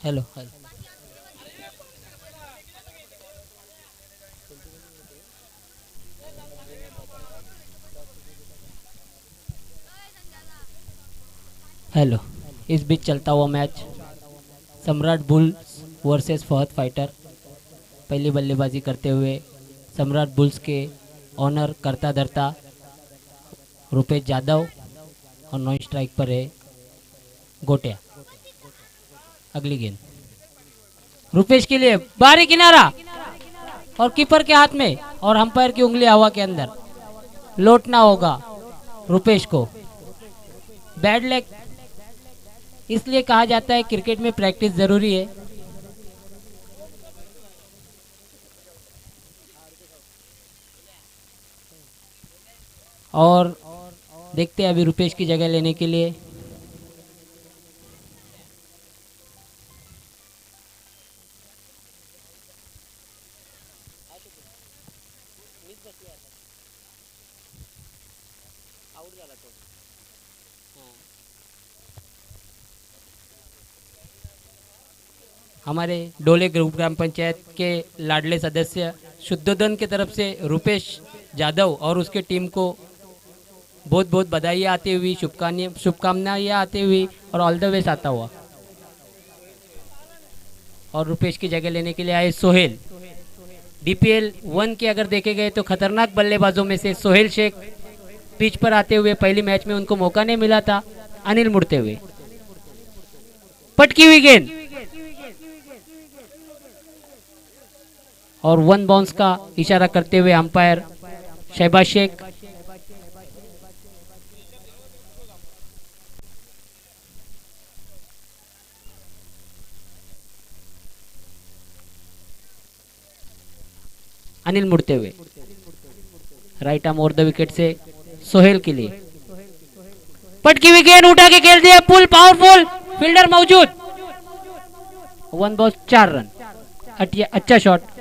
Hello hello. Hello. इस बीच चलता हुआ मैच सम्राट बुल्स वर्सेस फहद फाइटर। पहली बल्लेबाजी करते हुए सम्राट बुल्स के ऑनर करता धरता रुपेश यादव और नॉन स्ट्राइक पर है गोटिया। अगली गेंद रुपेश के लिए बाहरी किनारा और कीपर के हाथ में और अंपायर की उंगली हवा के अंदर। लौटना होगा रुपेश को। बैड लेग इसलिए कहा जाता है, क्रिकेट में प्रैक्टिस जरूरी है। और देखते हैं अभी रुपेश की जगह लेने के लिए हमारे डोले ग्रुप ग्राम पंचायत के लाडले सदस्य शुद्धोधन की तरफ से रुपेश यादव और उसके टीम को बहुत बहुत बधाई आती हुई, शुभकामनाएं आती हुई और ऑल द बेस्ट आता हुआ। और रुपेश की जगह लेने के लिए आए सोहेल। डीपीएल 1 के अगर देखे गए तो खतरनाक बल्लेबाजों में से सोहेल शेख पिच पर आते हुए पहली मैच में उनको मौका नहीं मिला था। अनिल मुड़ते हुए पटकी हुई गेंद और 1 बाउंस का इशारा करते हुए अंपायर शहबाज शेख। अनिल मुड़ते हुए right arm over the wicket से सोहेल के लिए पटकी हुई गेंद उठा के खेल दिया, फुल पावरफुल फील्डर मौजूद। 1 बॉल 4 रन। अच्छा शॉट।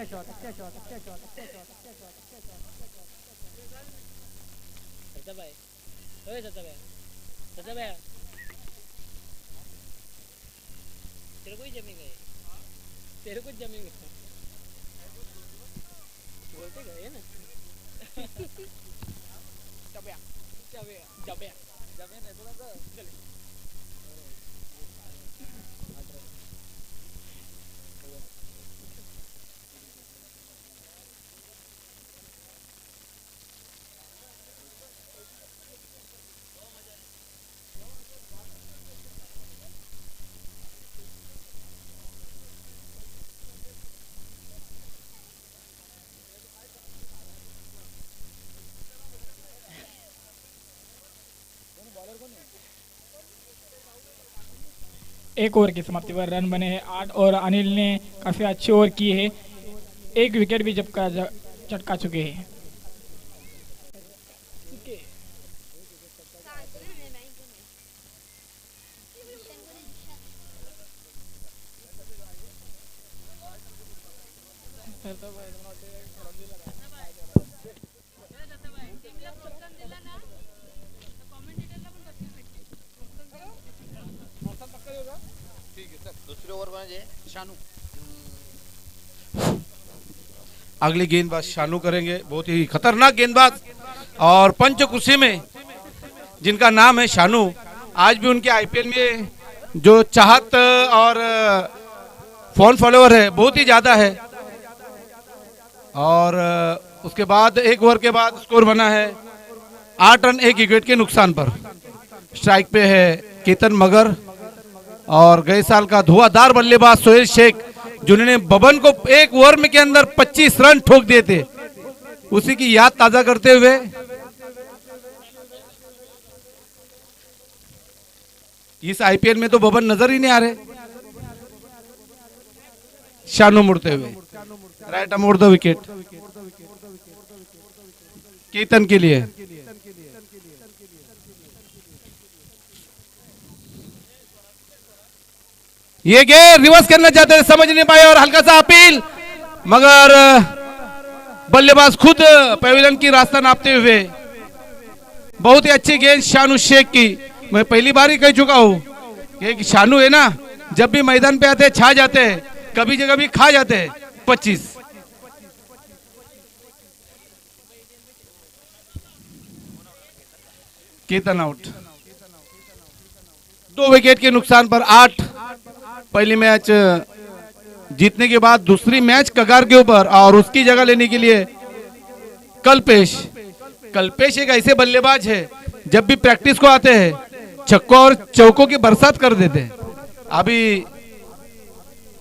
तेरे को जमीन बोलते गए ना। जबया जबया जबया जबया नहीं बोला तो चल। एक ओवर की समाप्ति पर रन बने हैं 8 और अनिल ने काफी अच्छे ओवर किए हैं। एक विकेट भी चटका चुके हैं। अगली गेंदबाज शानू करेंगे, बहुत ही खतरनाक गेंदबाज और पंचकुशी में जिनका नाम है शानू। आज भी उनके आईपीएल में जो चाहत और फॉन फॉलोअर है बहुत ही ज्यादा है। और उसके बाद एक ओवर के बाद स्कोर बना है 8 रन 1 विकेट के नुकसान पर। स्ट्राइक पे है केतन मगर और गए साल का धुआंधार बल्लेबाज सोहेल शेख, जिन्होंने बबन को एक ओवर में के अंदर 25 रन ठोक दिए थे, उसी की याद ताजा करते हुए इस आईपीएल में तो बबन नजर ही नहीं आ रहे। शानू मुड़ते हुए right arm over the wicket Ketan के लिए। ये गेंद रिवर्स करना चाहते थे, समझ नहीं पाए और हल्का सा अपील, मगर बल्लेबाज खुद पवेलियन की रास्ता नापते हुए बहुत ही अच्छी गेंद शानू शेख की। मैं पहली बार ही कह चुका हूँ कि शानू है ना, जब भी मैदान पे आते हैं छा जाते हैं, कभी जगह भी खा जाते हैं। 25 केतन आउट। 2 विकेट के नुकसान पर 8। पहली मैच जीतने के बाद दूसरी मैच कगार के ऊपर, और उसकी जगह लेने के लिए कल्पेश। कल्पेश एक ऐसे बल्लेबाज है, जब भी प्रैक्टिस को आते हैं छक्कों और चौकों की बरसात कर देते हैं। अभी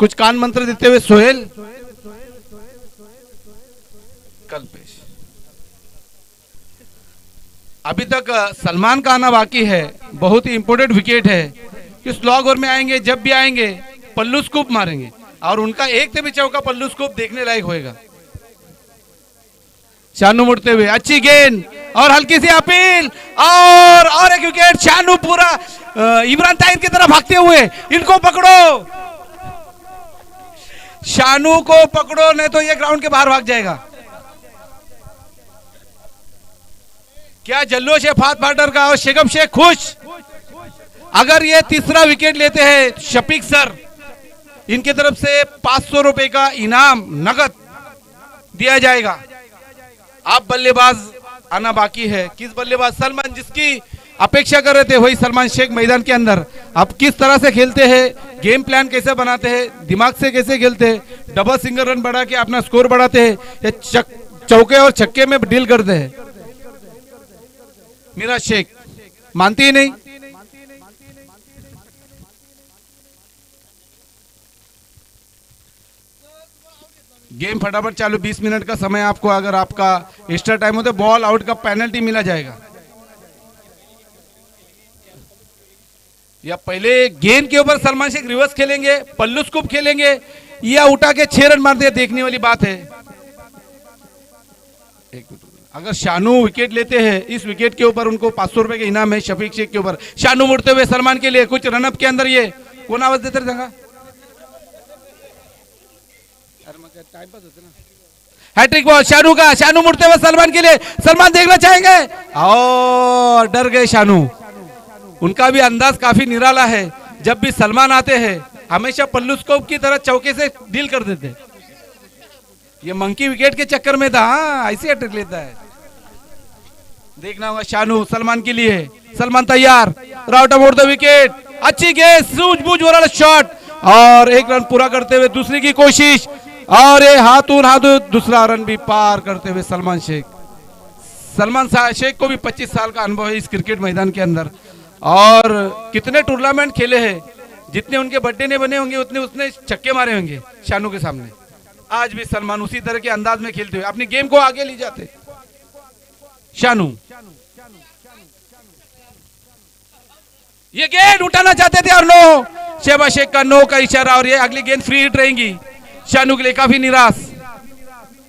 कुछ कान मंत्र देते हुए सोहेल। कल्पेश। अभी तक सलमान का आना बाकी है, बहुत ही इंपोर्टेंट विकेट है। कि स्लॉग ओवर में आएंगे, जब भी आएंगे पल्लू स्कूप मारेंगे, और उनका एक से भी चौका पल्लू स्कूप देखने लायक होएगा। शानू मुड़ते हुए अच्छी गेंद और हल्की सी अपील, और एक विकेट। शानू पूरा इमरान ताहिर की तरफ भागते हुए, इनको पकड़ो, शानू को पकड़ो, नहीं तो ये ग्राउंड के बाहर भाग जाएगा। क्या जल्लोश है फात फाटर का, और शेखम शेख खुश। अगर ये तीसरा विकेट लेते हैं शफीक सर, इनकी तरफ से 500 रुपए का इनाम नगद दिया जाएगा। आप बल्लेबाज आना बाकी है। किस बल्लेबाज? सलमान, जिसकी अपेक्षा कर रहे थे वही सलमान शेख मैदान के अंदर। अब किस तरह से खेलते हैं, गेम प्लान कैसे बनाते हैं, दिमाग से कैसे खेलते हैं, डबल सिंगल रन बढ़ा के अपना स्कोर बढ़ाते हैं, या चौके और छक्के में डील करते हैं। मीरा शेख मानती ही नहीं। गेम फटाफट चालू। 20 मिनट का समय आपको, अगर आपका एक्स्ट्रा टाइम हो तो बॉल आउट का पेनल्टी मिला जाएगा। या पहले गेंद के ऊपर सलमान शेख रिवर्स खेलेंगे, पल्लू स्कूप खेलेंगे, या उठा के 6 रन मारते हैं, देखने वाली बात है। अगर शानू विकेट लेते हैं, इस विकेट के ऊपर उनको 500 रुपए का इनाम है शफीक शेख के ऊपर। शानू मुड़ते हुए सलमान के लिए कुछ रनअप के अंदर, ये कौन आवाज देते रहे? हैट्रिक बॉल शानू का, शानू मुड़ते हुए सलमान के लिए, सलमान देखना चाहेंगे, और डर गए शानू। उनका भी अंदाज काफी निराला है। जब भी सलमान आते हैं हमेशा पल्लू स्कोप की तरह चौके से डील कर देते हैं। ये मंकी विकेट के चक्कर में था, हाँ ऐसे हैट्रिक लेता है। देखना होगा शानू सलमान के लिए। सलमान तैयार, राउट अबाउट द विकेट, अच्छी गेंद, सूझबूझ वाला शॉट, और 1 रन पूरा करते हुए दूसरी की कोशिश, और ये हाथों दूसरा रन भी पार करते हुए सलमान शेख। सलमान शेख को भी 25 साल का अनुभव है इस क्रिकेट मैदान के अंदर, और कितने टूर्नामेंट खेले हैं। जितने उनके बर्थडे ने बने होंगे उतने उसने छक्के मारे होंगे शानू के सामने। आज भी सलमान उसी तरह के अंदाज में खेलते हुए अपनी गेम को आगे ले जाते। शानू ये गेंद उठाना चाहते थे और नो, शहबाज शेख का नो का इशारा, और ये अगली गेंद फ्री हिट रहेंगी शानू के लिए। काफी निराश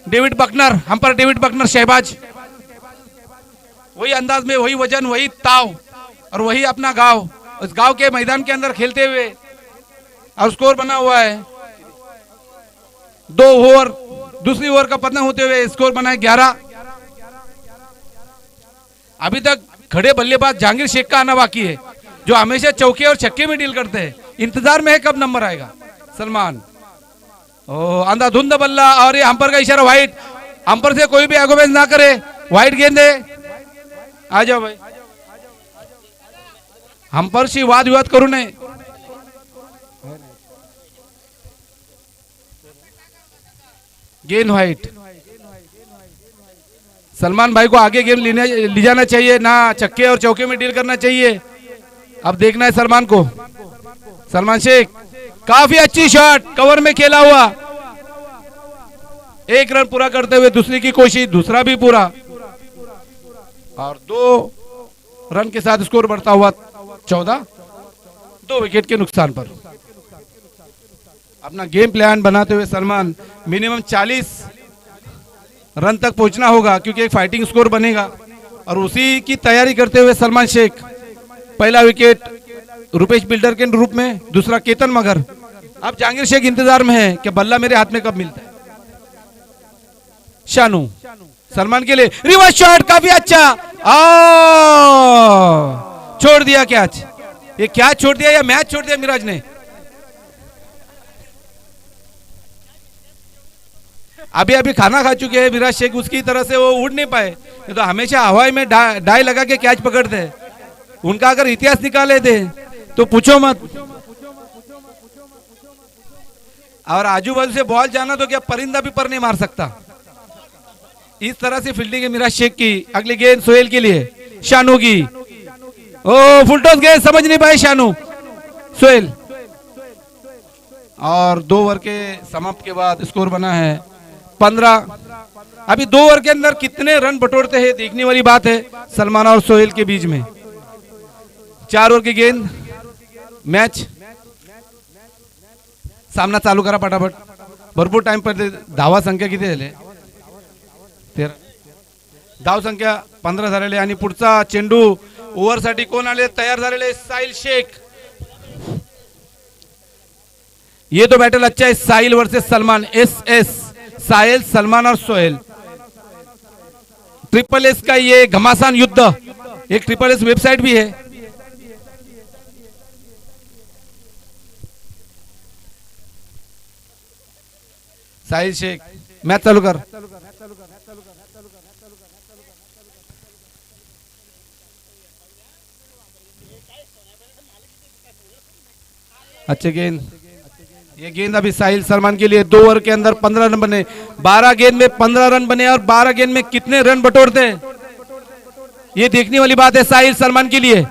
डेविड बकनर, हम पर डेविड बकनर, शहबाज वही अंदाज में, वही वजन, वही ताव, और वही अपना गांव, उस गांव के मैदान के अंदर खेलते हुए, और स्कोर बना हुआ है 2 ओवर, दूसरी ओवर का पतन होते हुए स्कोर बना है 11। अभी तक खड़े बल्लेबाज जहांगीर शेख का आना बाकी है, जो हमेशा चौके और छक्के में डील करते हैं। इंतजार में है कब नंबर आएगा। सलमान अंधाधुंध बल्ला, और ये हम्पर का इशारा व्हाइट। हम्पर से कोई भी आगोबेंस ना करे, व्हाइट गेंद है। आ जाओ भाई, हम्परशी वाद विवाद करू नये। गेंद व्हाइट। सलमान भाई को आगे गेम ले जाना चाहिए, ना छक्के और चौके में डील करना चाहिए। अब देखना है सलमान को। सलमान शेख काफी अच्छी शॉट, कवर में खेला हुआ, 1 रन पूरा करते हुए दूसरी की कोशिश, दूसरा भी पूरा, और 2 रन के साथ स्कोर बढ़ता हुआ 14। 2 विकेट के नुकसान पर अपना गेम प्लान बनाते हुए सलमान मिनिमम 40 रन तक पहुंचना होगा, क्योंकि एक फाइटिंग स्कोर बनेगा, और उसी की तैयारी करते हुए सलमान शेख। पहला विकेट रुपेश बिल्डर के रूप में, दूसरा केतन मगर। अब जहांगीर शेख इंतजार में है कि बल्ला मेरे हाथ में कब मिलता है। शानू सलमान के लिए रिवर्स शॉट काफी अच्छा छोड़ दिया कैच। ये क्या छोड़ दिया या मैच छोड़ दिया मिराज ने। अभी अभी खाना खा चुके हैं मिराज शेख, उसकी तरह से वो उड़ नहीं पाए, तो हमेशा हवाई में डाई लगा के कैच पकड़ते हैं। उनका अगर इतिहास निकाले थे तो पूछो मत। और आजू बाजू से बॉल जाना तो क्या परिंदा भी पर नहीं मार सकता। इस तरह से फील्डिंग है मिराज शेख की। अगली गेंद सोहेल के लिए, शानू की। ओ फुल टॉस गेंद, समझ नहीं पाए शानू। सोहेल। और 2 ओवर के समाप्त के बाद स्कोर बना है 15। अभी 2 ओवर के अंदर कितने रन बटोरते हैं देखने वाली बात है सलमान और सोहेल के बीच में। 4 ओवर की गेंद, मैच सामना चालू करा पटापट। भरपूर टाइम पर धावा संख्या किती झाले? 13 धाव संख्या 15 झालेले आणि पुढचा चेंडू ओव्हर साठी कोण आले तयार झालेले? साहिल शेख। ये तो बैटल अच्छा है, साहिल वर्सेस सलमान। एस साहिल, सलमान और सोहेल। ट्रिपल एस का ये घमासान युद्ध, एक ट्रिपल एस वेबसाइट भी है। साहिल शेख मैच चालू कर। अच्छे गेंद, ये गेंद अभी साहिल सलमान के लिए। 2 ओवर के अंदर 15 रन बने। 12 गेंद में 15 रन बने और 12 गेंद में कितने रन बटोरते हैं ये देखने वाली बात है साहिल सलमान के लिए।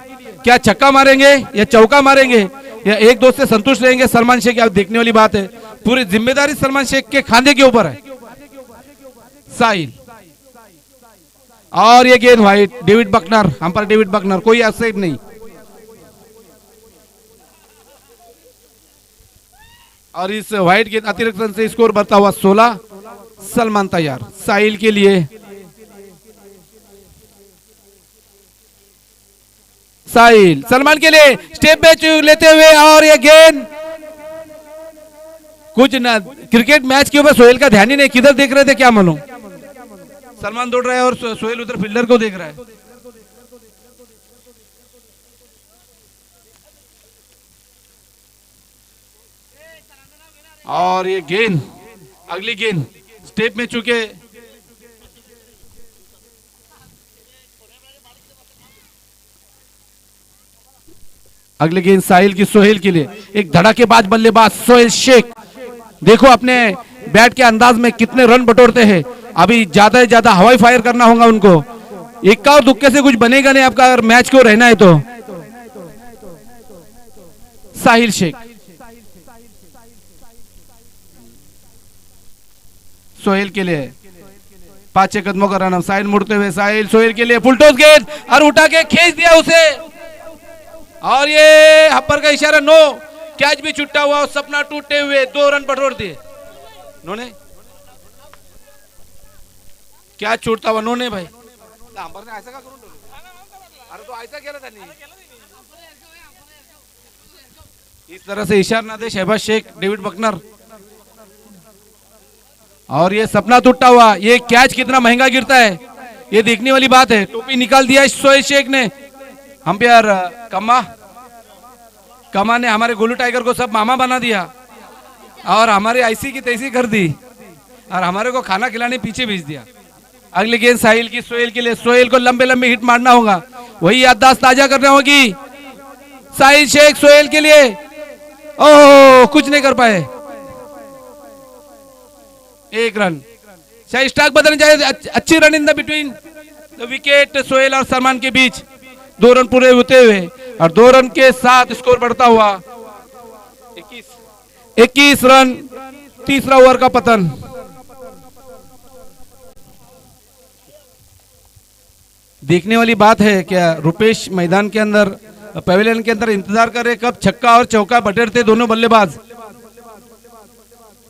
क्या छक्का मारेंगे या चौका मारेंगे या एक दो से संतुष्ट रहेंगे सलमान शेख, आप देखने वाली बात है। पूरी जिम्मेदारी सलमान शेख के खांधे के ऊपर है। साहिल और ये गेंद wide, David Bucknor, umpire David Bucknor, कोई आक्षेप नहीं। और इस व्हाइट गेंद अतिरिक्त रन से स्कोर बढ़ता हुआ 16। सलमान तैयार साहिल के लिए। साहिल सलमान के लिए स्टेप बैच लेते हुए, और ये गेंद कुछ ना, क्रिकेट मैच के ऊपर सोहेल का ध्यान ही नहीं, किधर देख रहे थे क्या मालूम। सलमान दौड़ रहा है और सोहेल उधर फील्डर को देख रहा है। और ये गेंद, अगली गेंद स्टेप में चुके। अगली गेंद साहिल की सोहेल के लिए। एक धड़ाकेबाज बल्लेबाज सोहेल शेख, देखो अपने बैट के अंदाज में कितने रन बटोरते हैं। अभी ज्यादा से ज्यादा हवाई फायर करना होगा उनको। इक्का और दुक्के से कुछ बनेगा नहीं आपका, अगर मैच को रहना है तो। साहिल शेख, सोहेल के लिए 5 कदमों का रन। साहिल मुड़ते हुए, साहिल सोहेल के लिए फुल टॉस गेंद और उठा के खींच दिया उसे। और ये हप्पर का इशारा, नो। कैच भी छुट्टा हुआ और सपना टूटते हुए 2 रन बटोर दिए। नोने क्या छूटता हुआ? नोने भाई अंबर ने ऐसा का करून अरे तो ऐसा केला त्यांनी। इस तरह से इशारा ना दे शहबाज शेख, डेविड बकनर। और ये सपना टूटा हुआ, ये कैच कितना महंगा गिरता है ये देखने वाली बात है। टोपी निकाल दिया सोहेल शेख ने। अंपायर कमा ने हमारे गोलू टाइगर को सब मामा बना दिया और हमारी ऐसी की तैसी कर दी और हमारे को खाना खिलाने पीछे भेज दिया। अगली गेंद साहिल की सोहेल के लिए। सोहेल को लंबे लंबे हिट मारना होगा, वही याददाश्त ताजा करना होगी। साहिल शेख सोहेल के लिए, ओह कुछ नहीं कर पाए। 1 रन, शायद स्ट्राइक बदलनी चाहिए। अच्छी run in the between the wicket Sohail और सलमान के बीच। 2 रन पूरे होते हुए और 2 रन के साथ स्कोर बढ़ता हुआ 21 रन। तीसरा ओवर का पतन। देखने वाली बात है क्या रुपेश मैदान के अंदर, पवेलियन के अंदर इंतजार कर रहे कब छक्का और चौका बटेरते दोनों बल्लेबाज,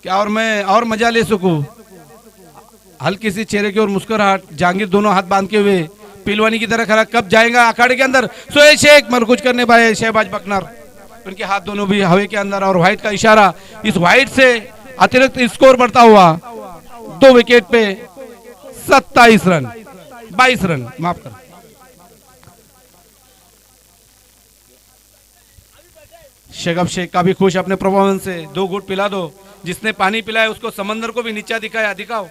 क्या और मैं और मजा ले सकूं। हल्की सी चेहरे की ओर मुस्कुराहट, जहांगीर दोनों हाथ बांध के हुए पिलवानी की तरह खड़ा। कब जाएगा अखाड़े के अंदर सोहेल शेख, मगर कुछ करने पाए शहबाज बकनर। उनके हाथ दोनों भी हवा के अंदर और व्हाइट का इशारा। इस व्हाइट से अतिरिक्त स्कोर बढ़ता हुआ 2 विकेट पे 27 रन, 22 रन, माफ कर। शेखब शेख का भी खुश अपने परफॉर्मेंस से। 2 घूंट पिला दो, जिसने पानी पिलाया उसको समंदर को भी नीचा दिखाया, दिखाओ।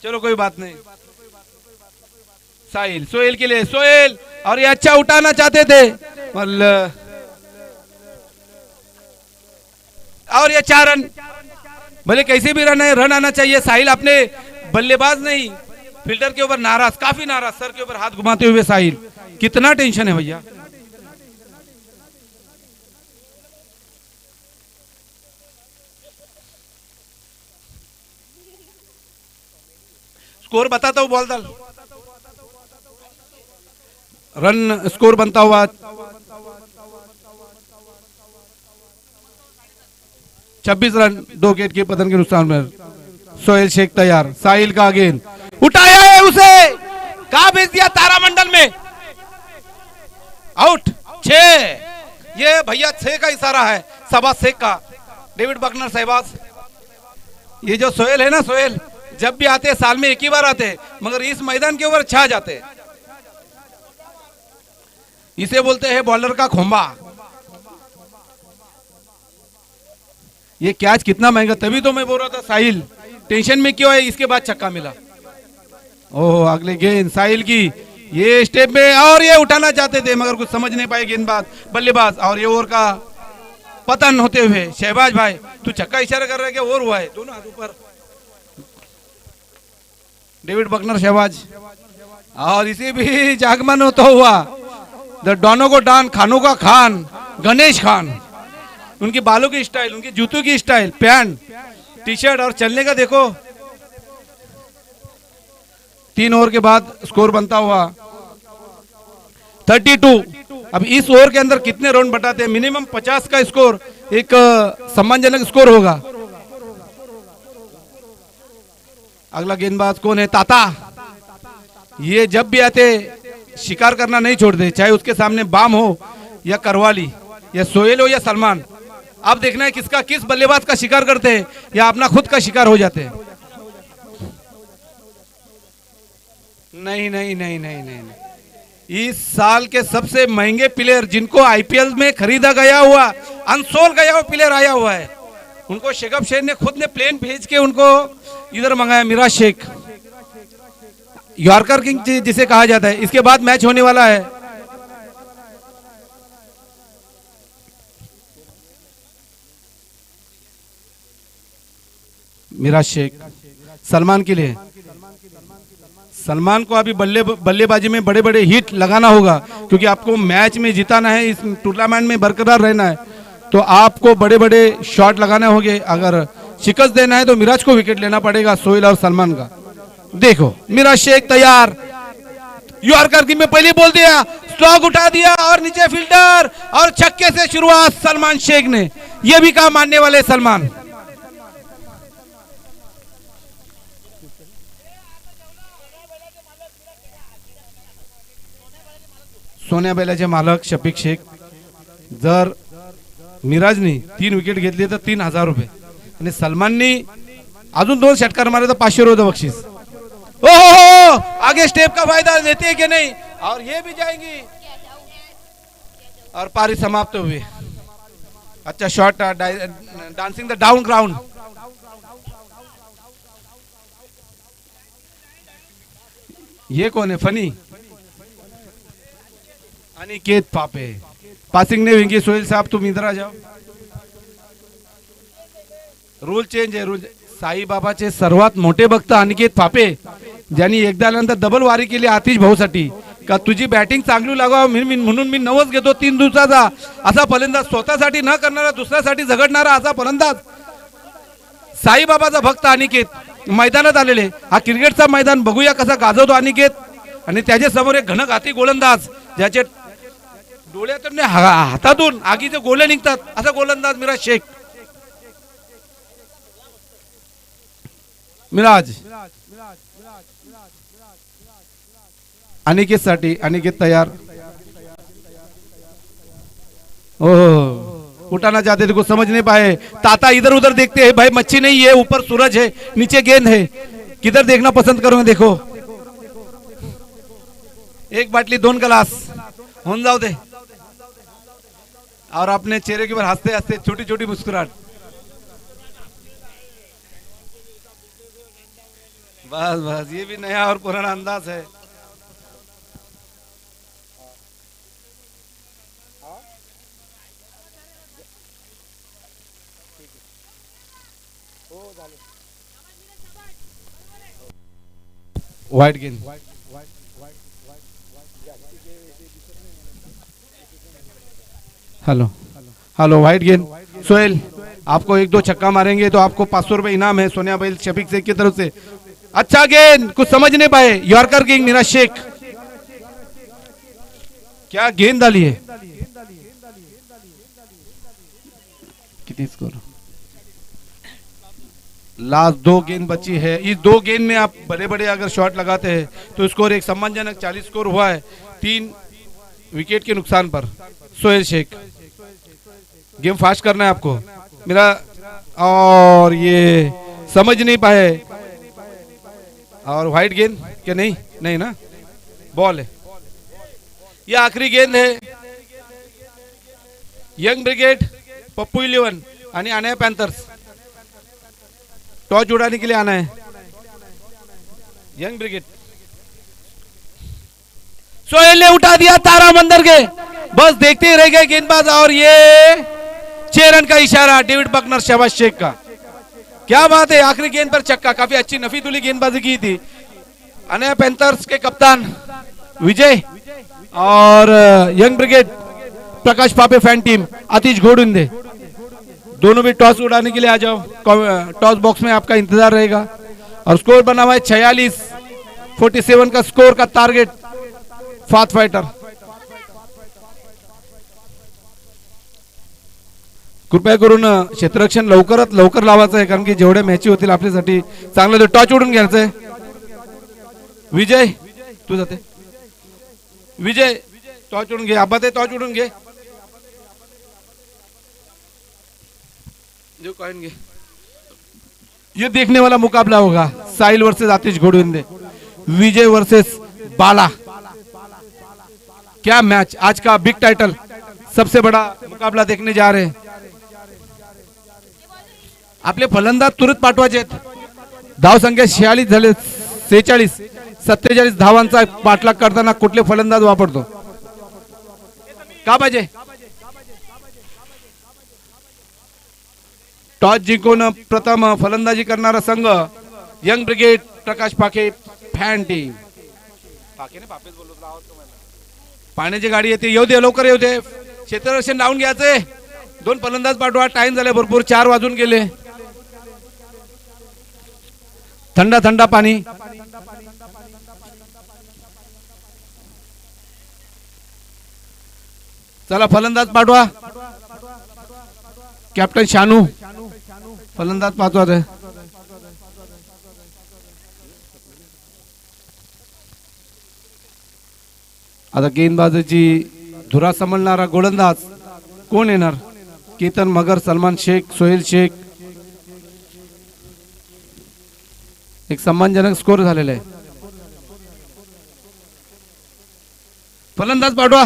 चलो कोई बात नहीं। साहिल, सोहेल के लिए, सोहेल, और ये अच्छा उठाना चाहते थे, और ये 4 रन, भले कैसे भी रन है, रन आना चाहिए। साहिल अपने बल्लेबाज नहीं, फील्डर के ऊपर नाराज, काफी नाराज, सर के ऊपर हाथ घुमाते हुए साहिल। कितना टेंशन है भैया। स्कोर बताता हूं, बॉल डाल। रन स्कोर बनता हुआ 26 रन, 2 विकेट के पतन के नुकसान में। सोहेल शेख तैयार, साहिल का गेंद उठाया है, उसे कहां भेज दिया, तारामंडल में, आउट। 6, ये भैया 6 का इशारा है, शहबाज शेख का, डेविड बकनर शहबाज। ये जो सोहेल है ना, सोहेल जब भी आते हैं साल में एक ही बार आते हैं, मगर इस मैदान के ऊपर छा जाते हैं। इसे बोलते हैं बॉलर का खोंबा। ये कैच कितना महंगा, तभी तो मैं बोल रहा था साहिल टेंशन में क्यों है, इसके बाद छक्का मिला। ओह, अगले गेंद साहिल की, ये स्टेप में, और ये उठाना चाहते थे मगर कुछ समझ नहीं पाए गेंदबाज, बल्लेबाज, और ये ओवर का पतन होते हुए। शहबाज भाई, तू छक्का इशारा कर रहा है क्या, ओवर हुआ है, दोनों हाथ ऊपर। डेविड बकनर शहबाज, और इसी भी जागमन होता हुआ द डॉनो को डॉन, खानों का खान, गणेश खान। उनकी बालों की स्टाइल, उनकी जूतों की स्टाइल, पैंट, टी शर्ट, और चलने का देखो। 3 ओवर के बाद स्कोर बनता हुआ 32। अब इस ओवर के अंदर कितने रन बटाते हैं, मिनिमम 50 का स्कोर एक सम्मानजनक स्कोर होगा। अगला गेंदबाज कौन है, ताता। ये जब भी आते शिकार करना नहीं छोड़ते, चाहे उसके सामने बाम हो या करवाली, या सोहेल हो या सलमान। अब देखना है किसका, किस बल्लेबाज का शिकार करते हैं, या अपना खुद का शिकार हो जाते हैं। नहीं नहीं नहीं नहीं नहीं, नहीं। इस साल के सबसे महंगे प्लेयर जिनको आईपीएल में खरीदा गया हुआ, अनसोल गया हुआ प्लेयर आया हुआ है, उनको शेखब शेख ने खुद ने प्लेन भेज के उनको इधर मंगाया। मिराज शेख, यॉर्कर किंग जिसे कहा जाता है। इसके बाद मैच होने वाला है। मिराज शेख सलमान के लिए। सलमान को अभी बल्लेबाजी में बड़े बड़े हिट लगाना होगा, क्योंकि आपको मैच में जिताना है, इस टूर्नामेंट में बरकरार रहना है, तो आपको बड़े बड़े शॉट लगाने होंगे। अगर शिकस्त देना है तो मिराज को विकेट लेना पड़ेगा, सोहेल और सलमान का। देखो मिराज शेख तैयार, यॉर्कर की में पहले बोल दिया, स्लॉग उठा दिया, और नीचे फील्डर, और छक्के से शुरुआत सलमान शेख ने। यह भी कहा मानने वाले सलमान। सोन्या बैलाचे मालक शफीक शेख, जर मिराजनी 3 विकेट घेतली तर 3000 रुपये, आणि सलमाननी अजून 2 षटकार मारे तर 500 रुपये बक्षीस। ओहो, आगे स्टेप का फायदा लेते हैं कि नहीं, और ये भी जाएंगी, और पारी समाप्त हुई। अच्छा shot, dancing the down ground. ये कौन है, फनी अनिकेत पापे। पासिंग नहीं होंगी, सोहेल साहब तुम इधर आ जाओ। रूल चेंज आहे, रूल। साई बाबाचे सर्वात मोठे भक्त अनिकेत पापे, ज्यांनी एकदा आल्यानंतर डबल वारी केली आतिश भाऊसाठी, का तुझी बॅटिंग चांगली लागाव म्हणून मी 9च घेतो 3 दिवसाचा, असा फलंदाज, स्वतःसाठी न करणारा दुसऱ्यासाठी झगडणारा असा फलंदाज साई बाबाचा भक्त अनिकेत मैदानात आलेले। हा क्रिकेटचा मैदान बघूया कसा गाजवतो अनिकेत, आणि त्याच्या समोर एक घनघाती गोलंदाज, ज्याचे डोळ्यातून हातातून आगीचे गोले निघतात, असा गोलंदाज मिराज शेख। मिराज अनिकेत साठी, अनिकेत तयार। ओह, उठाना चाहते थे, कुछ समझ नहीं पाए। ताता इधर उधर देखते हैं, भाई मच्छी नहीं है, ऊपर सूरज है, नीचे गेंद है, किधर देखना पसंद करोगे? देखो, एक बाटली 2 गिलास होऊन जाऊ दे। और अपने चेहरे के ऊपर हंसते हंसते छोटी छोटी मुस्कुराहट। बस बस, ये भी नया और पुराना अंदाज है। वाइट गेंद, हेलो हेलो, वाइट गेंद। सोहेल, आपको 1-2 छक्का मारेंगे तो आपको 500 रुपए इनाम है सोनिया बैल शफीक शेख की तरफ से। अच्छा गेंद, कुछ समझ नहीं पाए। यॉर्कर किंग निराज शेख, क्या गेंद डाली है। कितनी स्कोर? लास्ट 2 गेंद बची है। इस 2 गेंद में आप बड़े बड़े अगर शॉट लगाते हैं तो स्कोर एक सम्मानजनक 40 स्कोर हुआ है, 3 विकेट के नुकसान पर। सोहेल शेख, गेम फास्ट करना है आपको मेरा, और ये समझ नहीं पाए। और व्हाइट गेंद क्या? नहीं नहीं ना, बॉल है। ये आखिरी गेंद है। यंग ब्रिगेड, पप्पू 11 आणि आना पैंथर्स टॉस उड़ाने के लिए आना है। यंग ब्रिगेड, सोहेल ने उठा दिया तारा मंदिर के, बस देखते रह गए गेंदबाज। और ये 6 रन का इशारा डेविड बकनर, शहबाज शेख का। क्या बात है, आखिरी गेंद पर छक्का। काफी अच्छी नफीतुली गेंदबाजी की थी अनया पैंथर्स के कप्तान विजय और यंग ब्रिगेड प्रकाश पापे फैन टीम आतिश घोड़ुंदे, दोनों भी टॉस उड़ाने के लिए आ जाओ। टॉस बॉक्स में आपका इंतजार रहेगा। और स्कोर बना हुआ है 46-47 का स्कोर का टारगेट फाथ फाइटर। कृपया करून क्षेत्ररक्षण लवकरात लवकर लावायचं आहे, कारण की जेवढ्या मॅची होतील आपल्यासाठी चांगलं। टॉच उडून घ्यायचंय। विजय, तू जाते। विजय, टॉच उडून घे। आबा ते टॉच उडून घे, जो कहेंगे। ये देखने वाला मुकाबला होगा, साहिल वर्सेस आतिश घोड़ुंदे, विजय वर्सेस बाला। क्या मैच, आज का बिग टाइटल, सबसे बड़ा मुकाबला देखने जा रहे हैं। आपले फलंदाज तुरंत पाठवायचे आहेत। धाव संख्या 46 झाले, 46, 47 धावांचा पाठलाग करताना कुठले फलंदाज वापरतो का पाहिजे? टॉस जिंकून प्रथम फलंदाजी करणारा संघ यंग ब्रिगेड प्रकाश पाके फॅन टीम। पाण्याची गाडी येते, येऊ दे, लवकर येऊ दे। क्षेत्ररक्षण लावून घ्यायचे। 2 फलंदाज पाठवा, टाइम झाले भरपूर, 4 वाजून गेले। थंडा थंडा पाणी। चला फलंदाज पाठवा। कॅप्टन शानू फलंदाज पाठवा रे। आता गेंदबाजीची धुरा सांभाळणारा गोलंदाज कोण येणार? केतन मगर, सलमान शेख, सोहेल शेख। एक सम्मानजनक स्कोर झालेला आहे। फलंदाज पाठवा,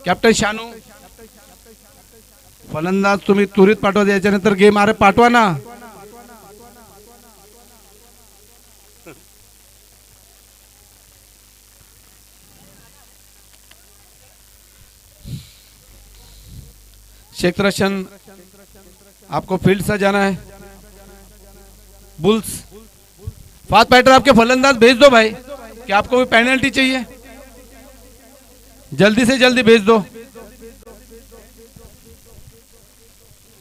कॅप्टन शानू। फलंदाज तुम्ही त्वरित पाठवा, याच्यानंतर गेम। अरे पाठवा ना। क्षेत्ररक्षण आपको फील्ड से जाना है। बुल्स फास्ट फाइटर, आपके फलंदाज भेज दो भाई, क्या आपको भी पेनल्टी चाहिए? जल्दी से जल्दी भेज दो।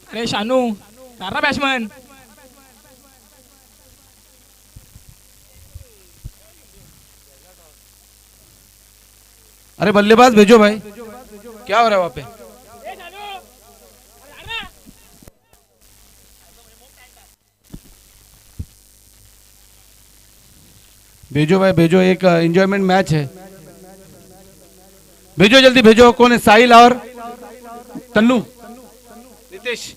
अरे शानू, तारा बैट्समैन। अरे बल्लेबाज भेजो भाई, क्या हो रहा है वहां पे? भेजो भाई भेजो, एक एंजॉयमेंट मैच है। भेजो जल्दी भेजो। कौन है? साहिल और तन्नू, नितेश,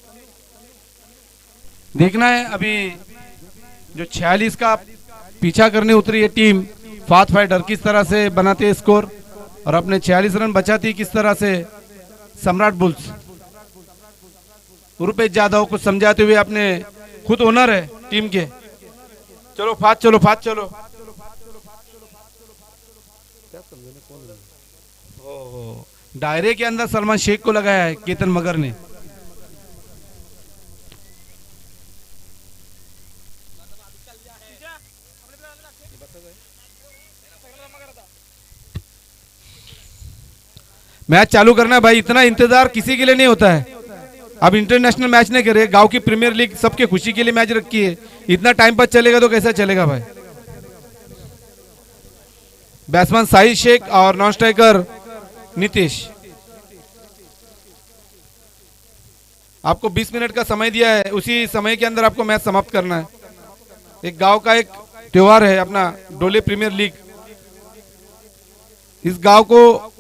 देखना है अभी जो 46 का पीछा करने उतरी है टीम फाथ फाइटर किस तरह से बनाते हैं स्कोर और अपने 46 रन बचाती किस तरह से सम्राट बुल्स। रुपेश यादव को समझाते हुए अपने खुद ओनर है टीम के, चलो फास्ट चलो फास्ट चलो। दायरे के अंदर सलमान शेख को लगाया है केतन मगर ने। मैच चालू करना है भाई, इतना इंतजार किसी के लिए नहीं होता है। अब इंटरनेशनल मैच नहीं करे, गांव की प्रीमियर लीग सबके खुशी के लिए मैच रखी है, इतना टाइम पास चलेगा तो कैसा चलेगा भाई। बैट्समैन साहिल शेख और नॉन स्ट्राइकर नीतीश। आपको 20 मिनट का समय दिया है, उसी समय के अंदर आपको मैच समाप्त करना है। एक गांव का एक त्योहार है अपना डोले प्रीमियर लीग, इस गांव को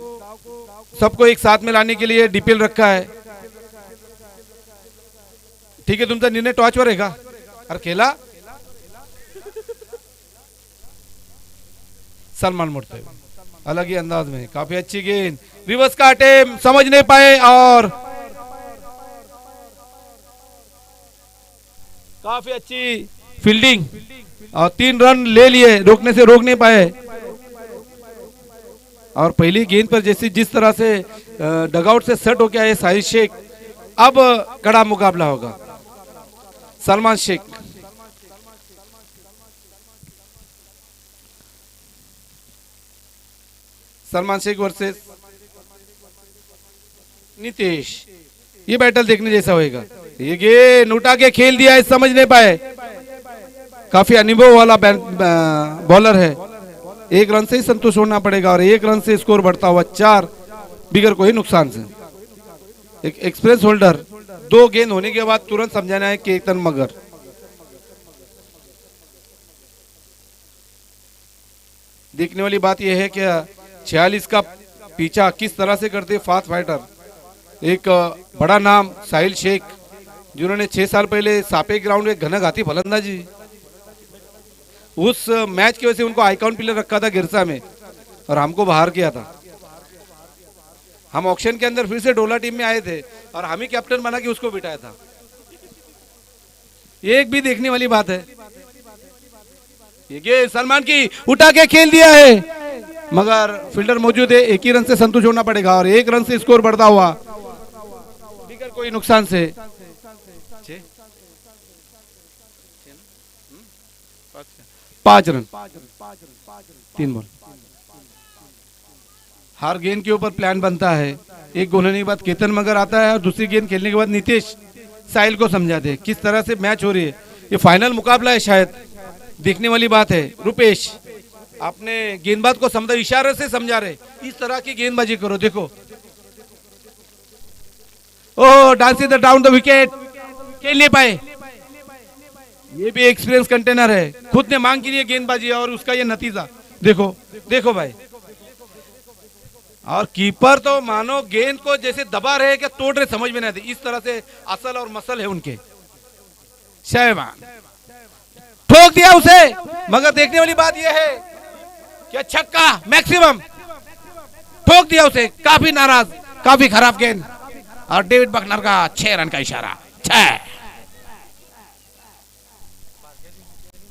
सबको एक साथ में लाने के लिए डीपीएल रखा है। ठीक है, तुमचा निर्णय टॉर्चवर है का? अरे खेला सलमान मुड़ते अलग ही अंदाज में, काफी अच्छी गेंद, रिवर्स का अटेम्प्ट, समझ नहीं पाए और काफी अच्छी फील्डिंग और 3 रन ले लिए, रोकने से रोक नहीं पाए। और पहली गेंद पर जैसे जिस तरह से डगआउट से सेट हो गया है साहिल शेख, अब कड़ा मुकाबला होगा। सलमान शेख, सलमान शेख वर्सेस नीतीश, ये बैटल देखने जैसा होएगा। ये गेंद उठा के खेल दिया है, समझ नहीं पाए, काफी अनुभव वाला बॉलर है। 1 रन से ही संतुष्ट होना पड़ेगा और 1 रन से स्कोर बढ़ता हुआ 4 बिगर कोई नुकसान से। एक एक्सप्रेस होल्डर, 2 गेंद होने के बाद तुरंत समझाना है केतन मगर। देखने वाली बात यह है कि 46 का पीछा किस तरह से करते फास्ट फाइटर। एक बड़ा नाम साहिल शेख, जिन्होंने 6 साल पहले सापे ग्राउंड में घनाघाती फलंदाजी, उस मैच की वजह से उनको आइकॉन प्लेयर रखा था गिरसा में और हमको बाहर किया था। हम ऑक्शन के अंदर फिर से डोला टीम में आए थे और हम ही कैप्टन बना के उसको बिठाया था। ये एक भी देखने वाली बात है। ये गेंद सलमान की उठा के खेल दिया है, मगर फील्डर मौजूद है, 1 ही रन से संतुष्ट होना पड़ेगा और 1 रन से स्कोर बढ़ता हुआ बिगर कोई नुकसान से। 5 रन 3 बॉल। हर गेंद के ऊपर प्लान बनता है। एक गोल होने के बाद केतन मगर आता है और दूसरी गेंद खेलने के बाद नीतीश साहिल को समझाते हैं किस तरह से मैच हो रही है। ये फाइनल मुकाबला है, शायद देखने वाली बात है। रुपेश आपने गेंदबाज को समझा, इशारे से समझा रहे इस तरह की गेंदबाजी करो। देखो oh, dancing the down the wicket, खेल नहीं पाए। ये भी एक्सपीरियंस कंटेनर है, खुद ने मांग की है गेंदबाजी और उसका ये नतीजा देखो। देखो भाई, और कीपर तो मानो गेंद को जैसे दबा रहे कि तोड़ रहे, समझ में नहीं आती। इस तरह से असल और मसल है उनके। शहबान ठोक दिया उसे, मगर देखने वाली बात यह है कि छक्का मैक्सिमम, ठोक दिया उसे। काफी नाराज, काफी खराब गेंद और डेविड बकनर का 6 रन का इशारा। 6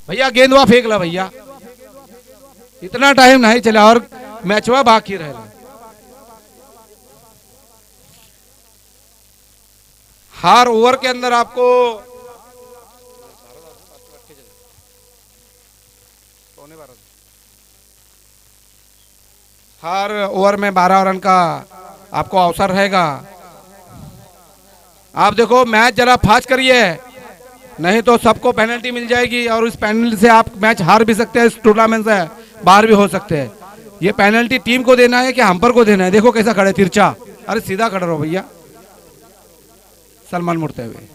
भैया गेंदवा फेंक ला भैया, इतना टाइम नहीं चला और मैचवा बाकी रह। हर ओवर के अंदर आपको हर ओवर में 12 रन का आपको अवसर रहेगा। आप देखो मैच जरा फास्ट करिए, नहीं तो सबको पेनल्टी मिल जाएगी और इस पेनल्टी से आप मैच हार भी सकते हैं, इस टूर्नामेंट से बाहर भी हो सकते हैं। ये पेनल्टी टीम को देना है कि हमपर को देना है? देखो कैसा खड़े तिरछा, अरे सीधा खड़ा रहो भैया। सलमान मुड़ते हुए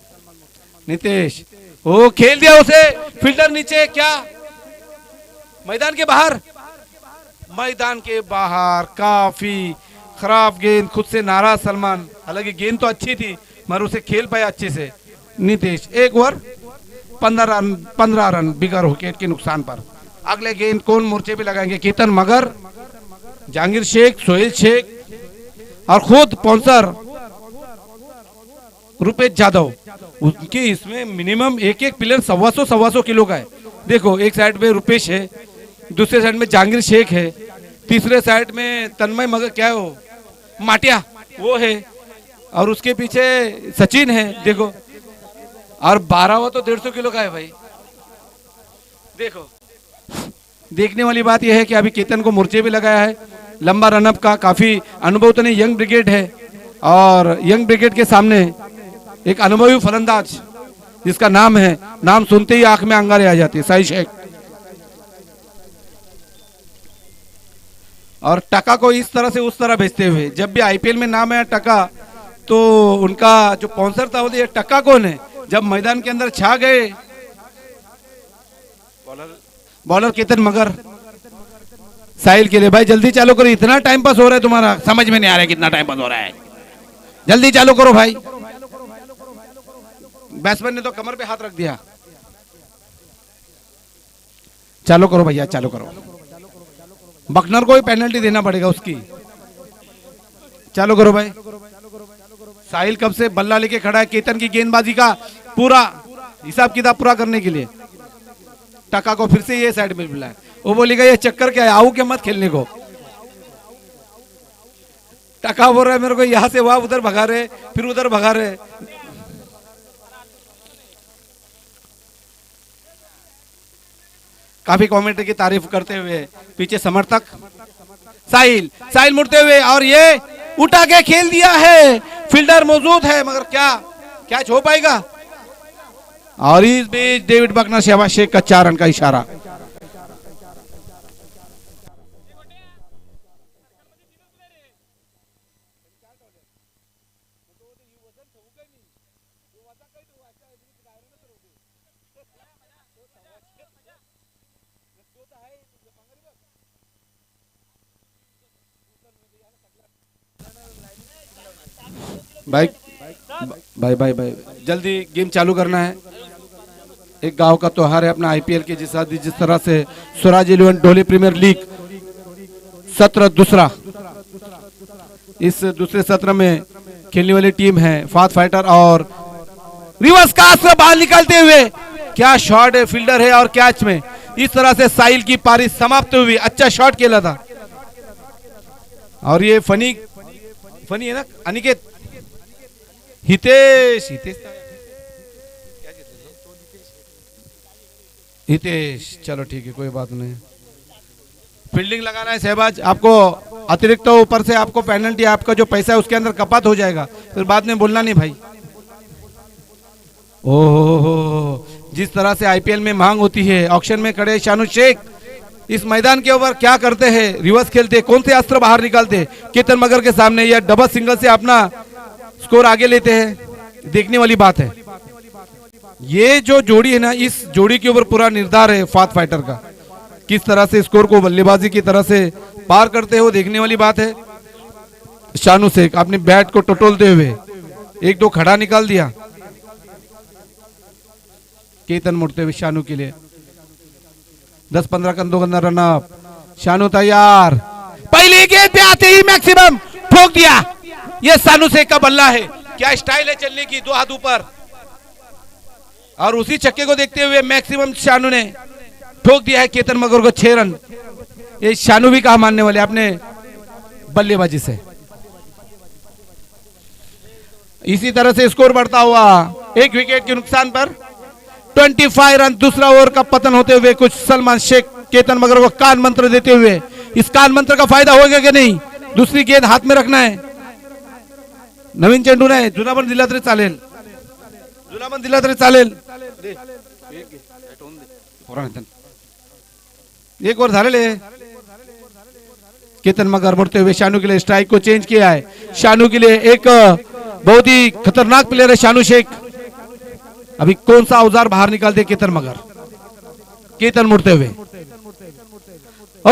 नीतीश, ओ खेल दिया उसे, फील्डर नीचे, क्या मैदान के बाहर? मैदान के बाहर काफी खराब गेंद, खुद से नाराज सलमान। हालांकि गेंद तो अच्छी थी मगर उसे खेल पाया अच्छे से नीतीश। 1 ओवर 15 रन बिगर विकेट के नुकसान पर। अगले गेंद कौन मोर्चे पे लगाएंगे? केतन मगर, जहांगीर शेख, सोहेल शेख और खुद स्पॉन्सर रुपेश यादव। उनके इसमें मिनिमम एक एक प्लेयर 125 किलो का है। देखो एक साइड में रुपेश है, दूसरे साइड में जहांगीर शेख है, तीसरे साइड में तन्मय मगर क्या है वो माटिया वो है, और उसके पीछे सचिन है देखो, और 12वां तो 150 किलो का है भाई। देखो देखने वाली बात यह है कि अभी केतन को मोर्चे भी लगाया है। लंबा रनअप का काफी अनुभव तो नहीं, यंग ब्रिगेड है और यंग ब्रिगेड के सामने एक अनुभवी फलंदाज जिसका नाम है, नाम सुनते ही आंख में अंगारे आ जाती है, साई शेख। और टका को इस तरह से उस तरह भेजते हुए, जब भी आईपीएल में नाम है टका तो उनका जो स्पॉन्सर था वो ये टका कौन है, जब मैदान के अंदर छा गए बॉलर केतन मगर। साहिल के लिए भाई जल्दी चालू करो, इतना टाइम पास हो रहा है तुम्हारा, समझ में नहीं आ रहा है कितना टाइम पास हो रहा है, जल्दी चालू करो भाई। बैट्समैन ने तो कमर पे हाथ रख दिया। चालू करो भैया, चालू करो। बकनर को ही पेनल्टी देना पड़ेगा उसकी। चालू करो भाई। साहिल कब से बल्ला लेके खड़ा है केतन की गेंदबाजी का पूरा हिसाब किताब पूरा करने के लिए। टका को फिर से ये साइड में बुलाया, वो बोलेगा ये चक्कर क्या है, आओ के मत खेलने को। टका बोल रहा है मेरे को यहां से वहां उधर भगा रहे, फिर उधर भगा रहे। काफी कमेंट्री की तारीफ करते हुए पीछे समर्थक। साहिल मुड़ते हुए और ये उठा के खेल दिया है, फील्डर मौजूद है मगर क्या कैच हो पाएगा? और इस बीच डेविड बकनर शहबाज शेख का 4 रन का इशारा। भाई भाई भाई भाई जल्दी गेम चालू करना है। एक गांव का त्योहार है अपना आईपीएल के, जिस तरह से स्वराज 11 ढोली प्रीमियर लीग सत्र दूसरा, इस दूसरे सत्र में खेलने वाली टीम है फात फाइटर और रिवर्स कास्ट से बाहर निकलते हुए क्या शॉट है, फील्डर है और कैच में। इस तरह से साहिल की पारी समाप्त हुई। अच्छा शॉट खेला था और ये फनी है ना अनिकेत हितेश चलो ठीक है कोई बात नहीं। फील्डिंग लगाना है शहबाज, आपको अतिरिक्त तो ऊपर से आपको पेनल्टी, आपका जो पैसा है उसके अंदर कपात हो जाएगा, फिर बाद में बोलना नहीं भाई। ओहो जिस तरह से आईपीएल में मांग होती है, ऑक्शन में खड़े शानू शेख इस मैदान के ऊपर क्या करते हैं, रिवर्स खेलते, कौन से अस्त्र बाहर निकालते केतन मगर के सामने, या डबल सिंगल से अपना स्कोर आगे लेते हैं। देखने वाली बात है। ये जो जोड़ी है ना, इस जोड़ी के ऊपर पूरा निर्धार है फात फाइटर का, किस तरह से स्कोर को बल्लेबाजी की तरह से पार करते हो, देखने वाली बात है। शानू शेख अपने बैट को टटोलते हुए 1-2 खड़ा निकाल दिया। केतन मुड़ते हुए शानू के लिए 10-15 कंधों का रन अप। शानू तैयार, पहली गेंद पे आते ही मैक्सिमम ठोक दिया। ये शानू शेख का बल्ला है, क्या स्टाइल है चलने की, 2 हाथ ऊपर, और उसी छक्के को देखते हुए मैक्सिमम शानू ने ठोक दिया है केतन मगर को 6 रन। ये शानू भी कहा मानने वाले अपने बल्लेबाजी से। इसी तरह से स्कोर बढ़ता हुआ 1 विकेट के नुकसान पर 25 रन। दूसरा ओवर का पतन होते हुए कुछ सलमान शेख केतन मगर को कान मंत्र देते हुए, इस कान मंत्र का फायदा होगा कि नहीं? दूसरी गेंद हाथ में रखना है, नवीन चेंडू नाही, जुना पण दिला तरी चालेल, एक ओवर झालेले। केतन मगर मुड़ते हुए शानू के लिए स्ट्राइक को चेंज किया है। शानू के लिए एक बहुत ही खतरनाक प्लेयर है शानू शेख। अभी कौन सा औजार बाहर निकालते केतन मगर, केतन मुड़ते हुए। ओ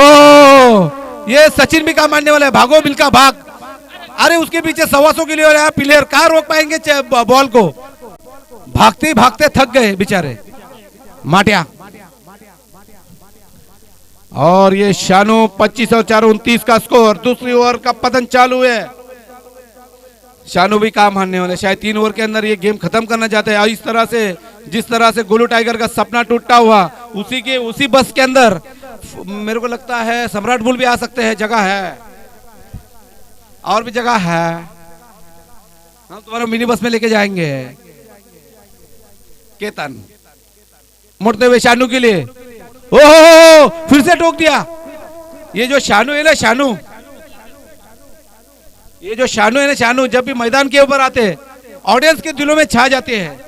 ये सचिन भी का मानने वाला है, भागो बिल का भाग, अरे उसके पीछे 125 किलो वाला प्लेयर कहाँ रोक पाएंगे बॉल को, भागते भागते थक गए बेचारे माटिया। और ये शानू 25 और 4 29 का स्कोर। दूसरी ओवर का पतन चालू है। शानू भी काम हारने वाले, शायद 3 ओवर के अंदर ये गेम खत्म करना चाहते हैं। इस तरह से जिस तरह से गोलू टाइगर का सपना टूटा हुआ, उसी बस के अंदर मेरे को लगता है सम्राट बुल भी आ सकते हैं, जगह है और भी जगह है, हम तुम्हारा मिनी बस में लेके जाएंगे। केतन मुड़ते हुए शानू के लिए, ओहो फिर से टोक दिया। ये जो शानू है ना, शानू जब भी मैदान के ऊपर आते हैं ऑडियंस के दिलों में छा जाते हैं।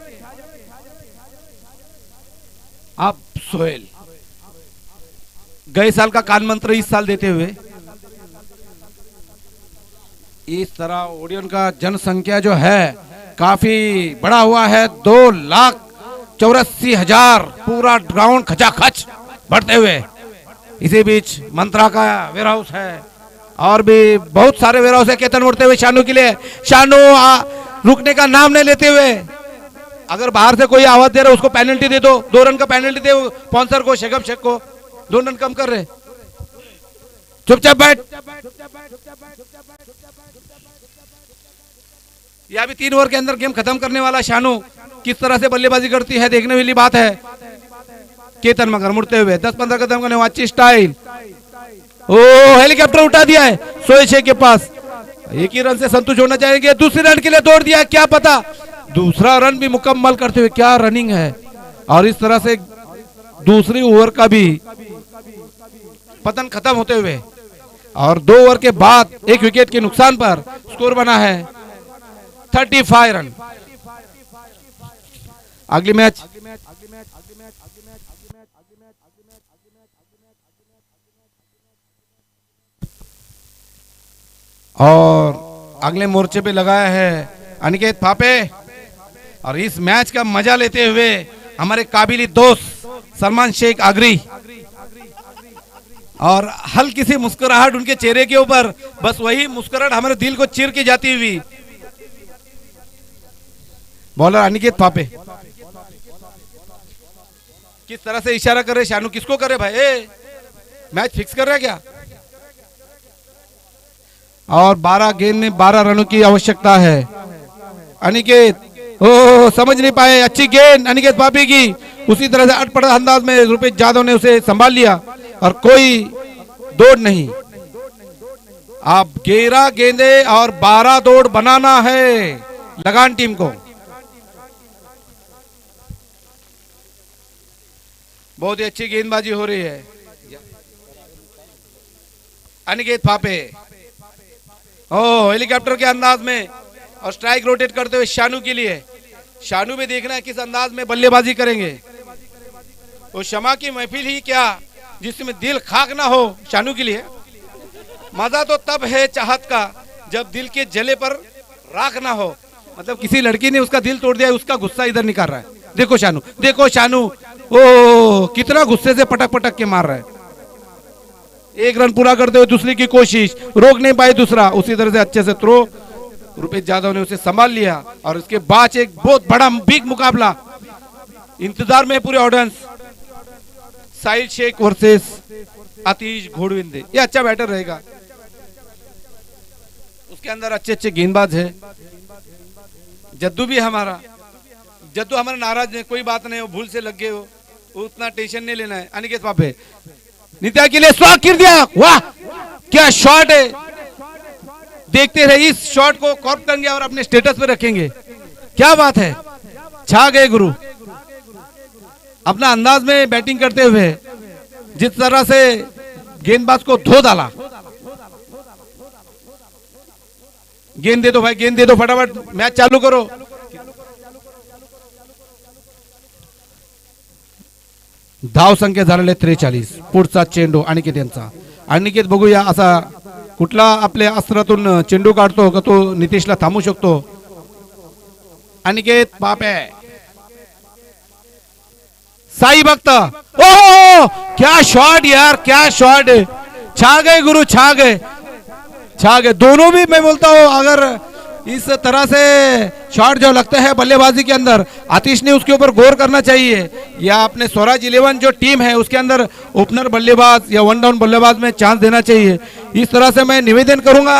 आप सोहेल गए साल का कान मंत्र इस साल देते हुए, इस तरह ओडियन का जनसंख्या जो है काफी बड़ा हुआ है। 2,84,000 पूरा ग्राउंड खचाखच बढ़ते हुए। इसी बीच मंत्रा का वेयर हाउस है और भी बहुत सारे वेयर हाउस है। केतन मुड़ते हुए शानू के लिए, शानू रुकने का नाम नहीं लेते हुए, अगर बाहर से कोई आवाज दे रहा है उसको पेनल्टी दे दो, 2 रन का पेनल्टी दे स्पॉन्सर को, शेखम शेख को। 2 रन कम कर रहे, चुपचाप बैठ। यह भी 3 ओवर के अंदर गेम खत्म करने वाला शानू किस तरह से बल्लेबाजी करती है देखने वाली बात है। केतन मगर मुड़ते हुए 10-15 कदम करने वाची स्टाइल, ओ हेलीकॉप्टर उठा दिया है सोए शेख के पास। एक ही रन से संतुष्ट होना चाहेंगे, दूसरे रन के लिए दौड़ दिया, क्या पता दूसरा रन भी मुकम्मल करते हुए। क्या रनिंग है। और इस तरह से दूसरी ओवर का भी पतन खत्म होते हुए और 2 ओवर के बाद 1 विकेट के नुकसान पर स्कोर बना है 35 रन। अगली मैच और अगले मोर्चे पे लगाया है अनिकेत फापे। और इस मैच का मजा लेते हुए हमारे काबिली दोस्त सलमान शेख आगरी, और हल्की सी मुस्कुराहट उनके चेहरे के ऊपर, बस वही मुस्कुराहट हमारे दिल को चीर के जाती हुई। बॉलर अनिकेत फापे किस तरह से इशारा कर रहे, शानू किसको करे भाई, मैच फिक्स कर रहे क्या। और 12 गेंद में 12 रनों की आवश्यकता है। अनिकेत ओ समझ नहीं पाए, अच्छी गेंद अनिकेत फापे की, उसी तरह से अटपट अंदाज में रुपेश यादव ने उसे संभाल लिया और कोई दौड़ नहीं। आप 11 गेंदे और 12 दौड़ बनाना है लगान टीम को। बहुत ही अच्छी गेंदबाजी हो रही है अनिकेत फापे, ओ हेलीकॉप्टर के अंदाज में, और स्ट्राइक रोटेट करते हुए शानू के लिए। शानू में देखना है किस अंदाज में बल्लेबाजी करेंगे। वो क्षमा की महफिल ही क्या जिसमें दिल खाक ना हो। शानू के लिए मजा तो तब है चाहत का जब दिल के जले पर राख ना हो। मतलब किसी लड़की ने उसका दिल तोड़ दिया, उसका गुस्सा इधर निकाल रहा है। देखो शानू, देखो शानू, ओ कितना गुस्से से पटक पटक के मार रहा है। 1 रन पूरा करते हुए दूसरी की कोशिश, रोक नहीं पाए दूसरा, उसी तरह से अच्छे से थ्रो, रुपेश यादव ने उसे संभाल लिया। और उसके बाद एक बहुत बड़ा बिग मुकाबला इंतजार में पूरे ऑडियंस, साहिल शेख वर्सेस आतिश घोड़विंदे। ये अच्छा बैटर रहेगा, उसके अंदर अच्छे अच्छे गेंदबाज है। जद्दू भी हमारा, जद्दू हमारा नाराज है, कोई बात नहीं, वो भूल से लग गए हो, उतना टेंशन नहीं लेना है। अनिकेत फापे नित्या के लिए स्वाग कर दिया, वाह क्या शॉट है। देखते रहे, इस शॉट को कॉर्प करेंगे और अपने स्टेटस पे रखेंगे। क्या बात है, छा गए गुरु। अपना अंदाज में बैटिंग करते हुए जिस तरह से गेंदबाज को धो डाला। गेंद दे दो भाई, गेंद दे दो, फटाफट मैच चालू करो। धाव संख्या झालेले 43। पुढचा चेंडू अनिकेत यांचा। अनिकेत बघूया असा कुठला आपल्या अस्त्रातून चेंडू काढतो का तो नितीशला थांबू शकतो। अनिकेत पापे, साई भक्त, ओह क्या शॉट यार, क्या शॉट। छा गए गुरु, छा गए, छा गए दोनों भी। मैं बोलता हूँ अगर इस तरह से शॉट जो लगते हैं बल्लेबाजी के अंदर, आतिश ने उसके ऊपर गौर करना चाहिए, या अपने स्वराज 11 जो टीम है उसके अंदर ओपनर बल्लेबाज या वन डाउन बल्लेबाज में चांस देना चाहिए। इस तरह से मैं निवेदन करूंगा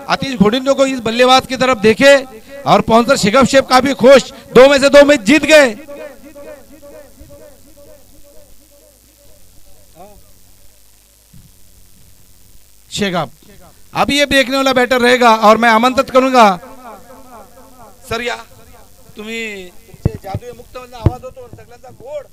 आतिश घोड़िंदो को इस बल्लेबाज की तरफ देखे। और स्पॉन्सर शिगप शेप काफी खुश, 2 में से 2 मैच जीत गए। शेगाब अब ये देखने वाला बैटर रहेगा और मैं आमंत्रित करूंगा सर या तुम्ही तुमचे जादू मुक्त आवाज होतो सगळ्यांचा गोड